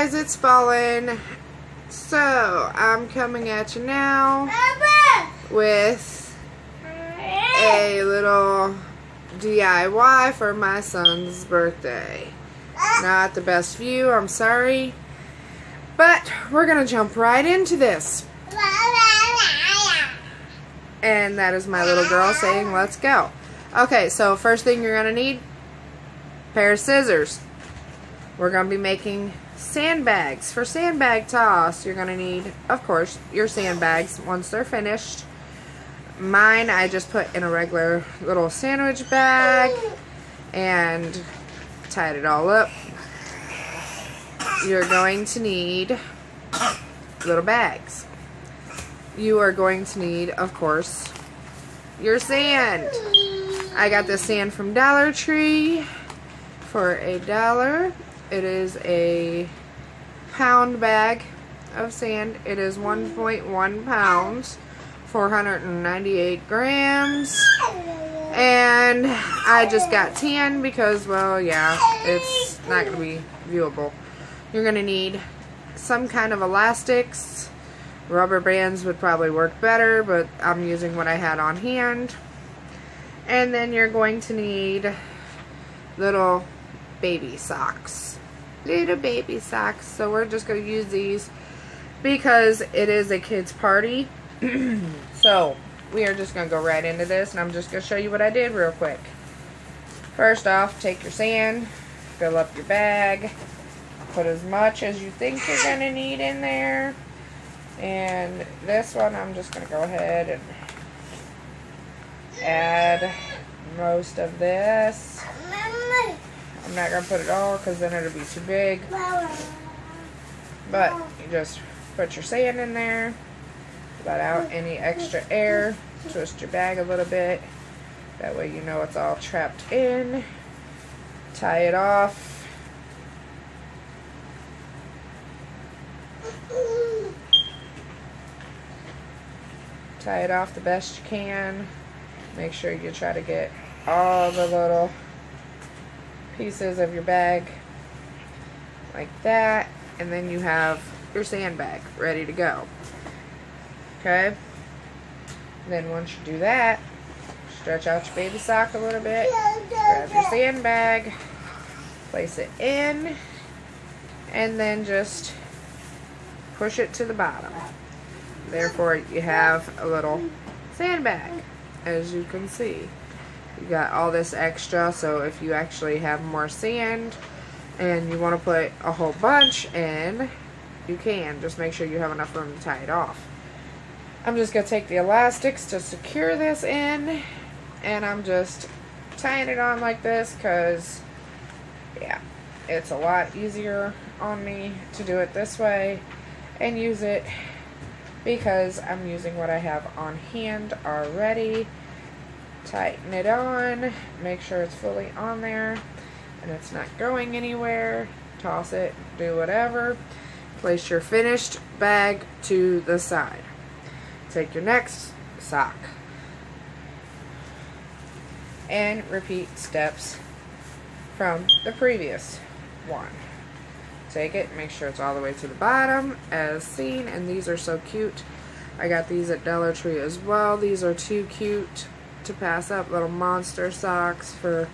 guys, it's Fallen. So, I'm coming at you now with a little DIY for my son's birthday. Not the best view, I'm sorry. But we're going to jump right into this. And that is my little girl saying, let's go. Okay, so first thing you're going to need, a pair of scissors. We're going to be making sandbags. For sandbag toss, you're going to need, of course, your sandbags once they're finished. Mine, I just put in a regular little sandwich bag and tied it all up. You're going to need little bags. You are going to need, of course, your sand. I got this sand from Dollar Tree for $1. It is a pound bag of sand. It is 1.1 pounds, 498 grams. And I just got 10 because, well, yeah, it's not going to be viewable. You're going to need some kind of elastics. Rubber bands would probably work better, but I'm using what I had on hand. And then you're going to need little baby socks. Little baby socks. So we're just going to use these because it is a kid's party. So we are just going to go right into this, and I'm just going to show you what I did real quick. First off, take your sand, fill up your bag, put as much as you think you're going to need in there. And this one, I'm just going to go ahead and add most of this. I'm not going to put it all because then it'll be too big. But you just put your sand in there, let out any extra air, twist your bag a little bit. That way you know it's all trapped in. Tie it off. Tie it off the best you can. Make sure you try to get all the little pieces of your bag like that, and then you have your sandbag ready to go. Okay? Then once you do that, stretch out your baby sock a little bit, grab your sandbag, place it in, and then just push it to the bottom. Therefore, you have a little sandbag, as you can see. You got all this extra, so if you actually have more sand and you want to put a whole bunch in, you can. Just make sure you have enough room to tie it off. I'm just going to take the elastics to secure this in, and I'm just tying it on like this because, yeah, it's a lot easier on me to do it this way and use it because I'm using what I have on hand already. Tighten it on, make sure it's fully on there and it's not going anywhere. Toss it, do whatever. Place your finished bag to the side. Take your next sock and repeat steps from the previous one. Take it, make sure it's all the way to the bottom as seen, and these are so cute. I got these at Dollar Tree as well. These are too cute to pass up. Little monster socks for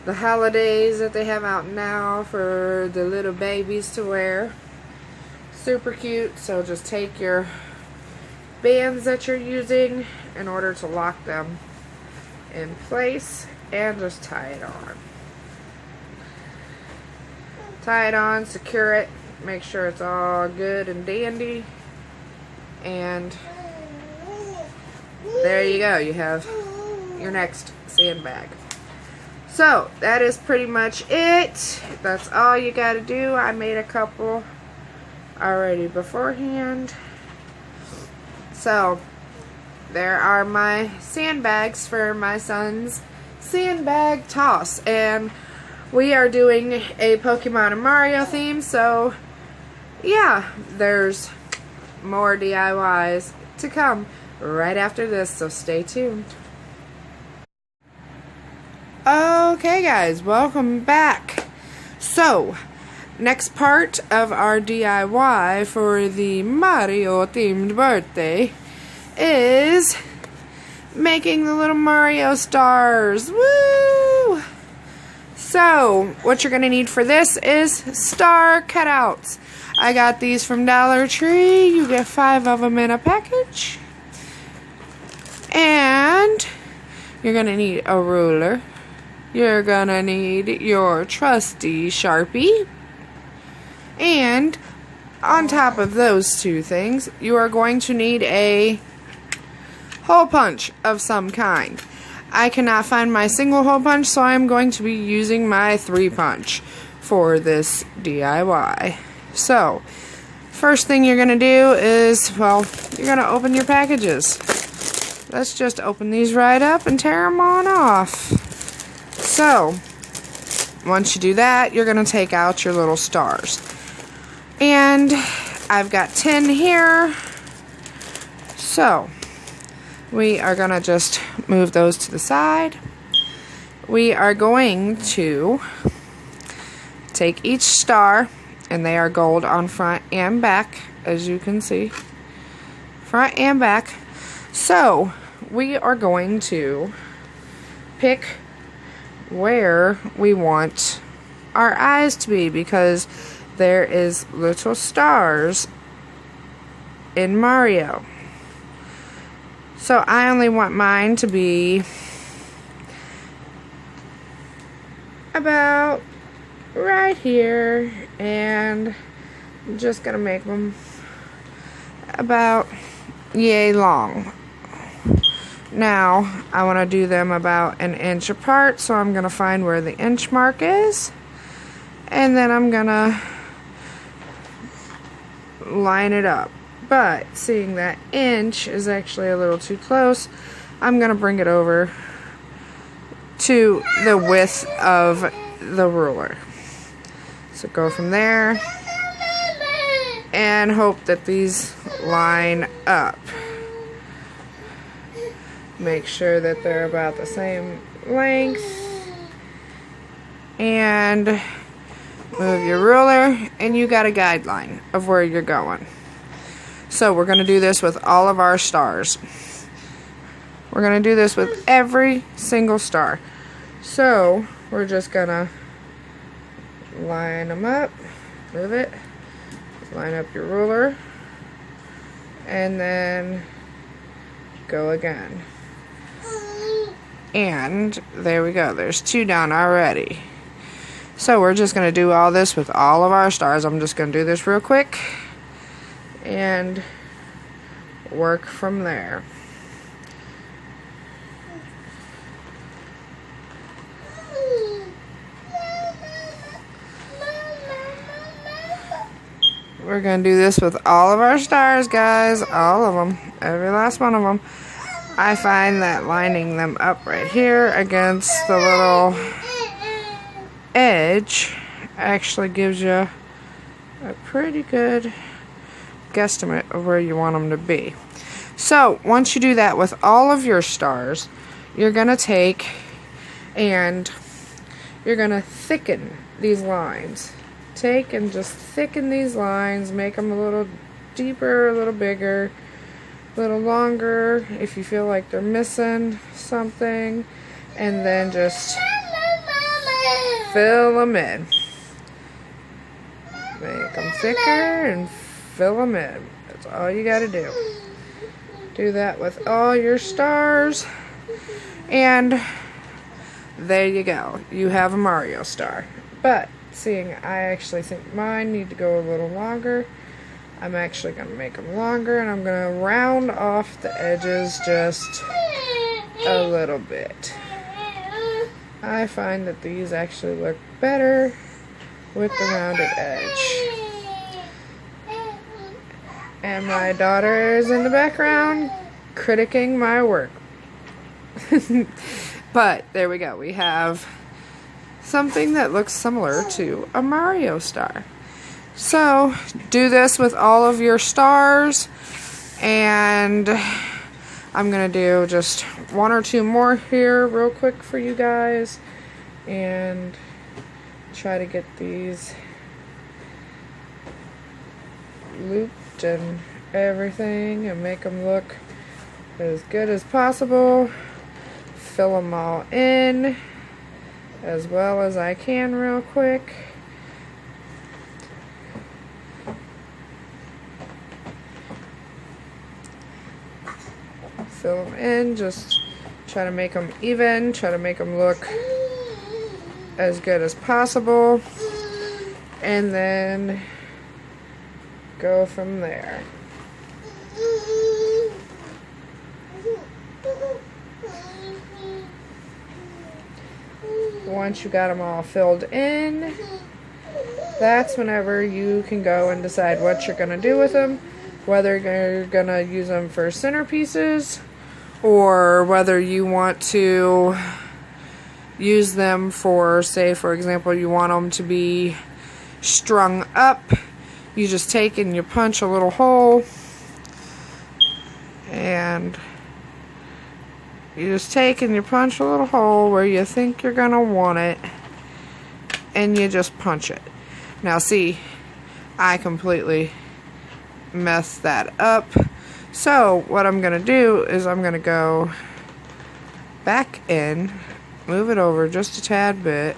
the holidays that they have out now for the little babies to wear. Super cute. So just take your bands that you're using in order to lock them in place and just tie it on. Tie it on, secure it, make sure it's all good and dandy, and there you go. You have your next sandbag. So that is pretty much it. That's all you got to do. I made a couple already beforehand. So there are my sandbags for my son's sandbag toss, and we are doing a Pokemon and Mario theme, so yeah, there's more DIYs to come right after this, so stay tuned. Okay guys, welcome back. So next part of our DIY for the Mario themed birthday is making the little Mario stars. Woo! So, what you're going to need for this is star cutouts. I got these from Dollar Tree. You get 5 of them in a package. And you're going to need a ruler. You're going to need your trusty Sharpie. And on top of those two things, you are going to need a hole punch of some kind. I cannot find my single hole punch, so I'm going to be using my 3-punch for this DIY. So, first thing you're going to do is, well, you're going to open your packages. Let's just open these right up and tear them on off. So, once you do that, you're going to take out your little stars. And I've got 10 here. So, we are going to just move those to the side. We are going to take each star, and they are gold on front and back, as you can see. Front and back. So, we are going to pick where we want our eyes to be, because there is little stars in Mario. So I only want mine to be about right here, and I'm just gonna make them about yay long. Now I want to do them about 1 inch apart, so I'm gonna find where the inch mark is, and then I'm gonna line it up. But seeing that inch is actually a little too close, I'm going to bring it over to the width of the ruler. So go from there and hope that these line up. Make sure that they're about the same length. And move your ruler, and you got a guideline of where you're going. So we're going to do this with all of our stars. We're going to do this with every single star. So we're just going to line them up, move it, line up your ruler, and then go again. And there we go. There's 2 down already. So we're just going to do all this with all of our stars. I'm just going to do this real quick and work from there. We're going to do this with all of our stars, guys. All of them. Every last one of them. I find that lining them up right here against the little edge actually gives you a pretty good guesstimate of where you want them to be. So once you do that with all of your stars, you're going to take and you're going to thicken these lines. Take and just thicken these lines, make them a little deeper, a little bigger, a little longer if you feel like they're missing something, and then just fill them in. Make them thicker and fill them in. That's all you got to do. Do that with all your stars, and there you go. You have a Mario star. But seeing I actually think mine need to go a little longer, I'm actually going to make them longer, and I'm going to round off the edges just a little bit. I find that these actually look better with the rounded edge. And my daughter is in the background critiquing my work. But there we go. We have something that looks similar to a Mario star. So do this with all of your stars, and I'm going to do just 1 or 2 more here real quick for you guys and try to get these looped and everything and make them look as good as possible. Fill them all in as well as I can real quick. Fill them in, just try to make them even, try to make them look as good as possible, and then go from there. Once you got them all filled in, that's whenever you can go and decide what you're going to do with them, whether you're going to use them for centerpieces or whether you want to use them for, say for example, you want them to be strung up. You just take and you punch a little hole, and you just take and you punch a little hole where you think you're gonna want it, and you just punch it. Now see, I completely messed that up. So what I'm gonna do is I'm gonna go back in, move it over just a tad bit,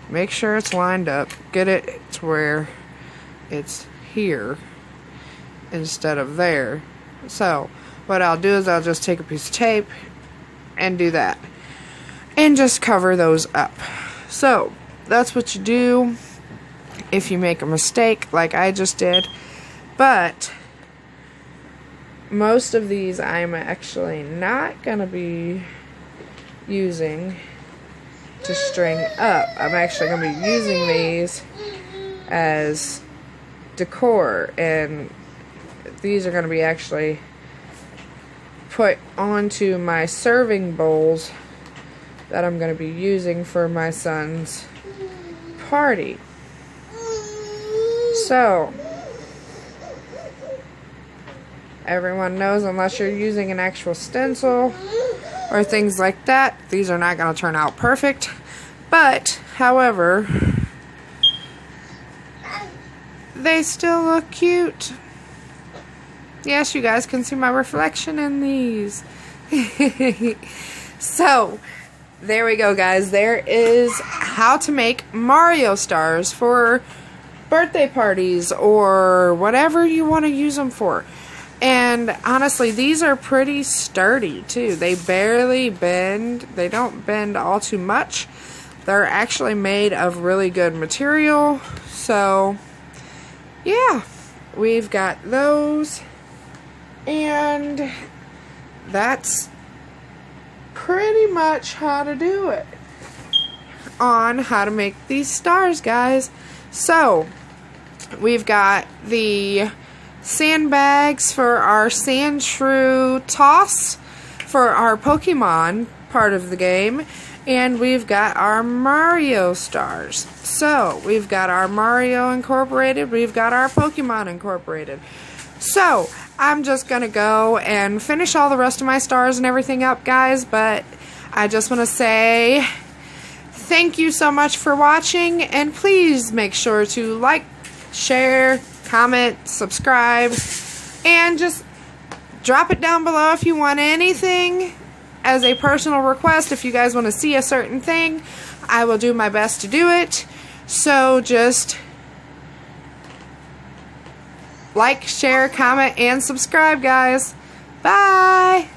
make sure it's lined up, get it to where it's here instead of there. So what I'll do is I'll just take a piece of tape and do that and just cover those up. So that's what you do if you make a mistake like I just did. But most of these I'm actually not gonna be using to string up. I'm actually gonna be using these as decor, and these are gonna be actually put onto my serving bowls that I'm gonna be using for my son's party. So everyone knows, unless you're using an actual stencil or things like that, these are not going to turn out perfect. But, however, they still look cute. Yes, you guys can see my reflection in these. So, there we go, guys. There is how to make Mario stars for birthday parties or whatever you want to use them for. And honestly, these are pretty sturdy too. They barely bend. They don't bend all too much. They're actually made of really good material. So, yeah, we've got those. And that's pretty much how to do it on how to make these stars, guys. So, we've got the sandbags for our sand shrew toss for our Pokemon part of the game, and we've got our Mario stars. So we've got our Mario incorporated, we've got our Pokemon incorporated. So I'm just gonna go and finish all the rest of my stars and everything up, guys, but I just want to say thank you so much for watching, and please make sure to like, share, comment, subscribe, and just drop it down below if you want anything as a personal request. If you guys want to see a certain thing, I will do my best to do it. So just like, share, comment, and subscribe, guys. Bye!